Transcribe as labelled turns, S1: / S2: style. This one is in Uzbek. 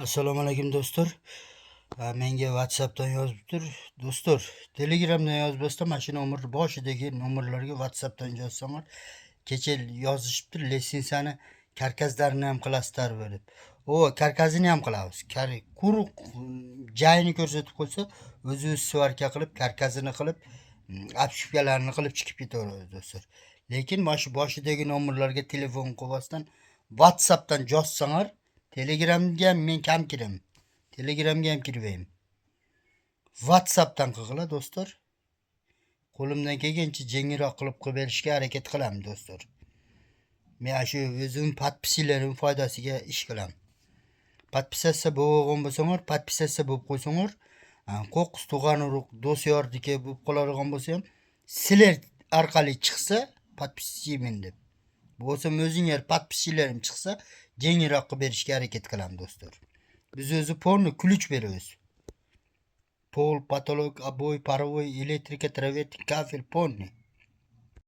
S1: Assalomu alaykum do'stlar. Menga WhatsAppdan yozibdir. Do'stlar, Telegramdan yozmasdan mana shu nomer boshidagi nomerlarga WhatsAppdan yozsanglar, kecha yozishibdir, litsenziyani karkazlarini ham qilasizlar deb. Karkazini ham qilamiz. Quruq joyini ko'rsatib qo'ysa, o'zi svarka qilib, karkazini qilib, apshipkalarini qilib chiqib ketaveradi do'stlar. Lekin mana shu boshidagi nomerlarga telefon qilmasdan WhatsAppdan yozsanglar, Telegramga men kam kiraman. Telegramga ham kirmayman. WhatsAppdan qilinglar do'stlar. Qo'limdan kelgancha yengilroq qilib berishga harakat qilaman do'stlar. Men shu o'zim podpislarim foydasiga ish qilaman. Podpisatsiya bo'lgan bo'lsanglar, podpisatsiya bo'lib qo'ysanglar, qo'qqis tug'an urug' do'styorniki bo'lib qoladigan bo'lsa ham, sizlar orqali chiqsa podpislayman deb. Bo'lsam o'zinglar podpislarim chiqsa, yengilroq qilib berishga harakat qilaman do'stlar. Biz o'zi polni ключ beramiz. Pol, patolog, обои, паровой, электрика, траветик, кафель, полный.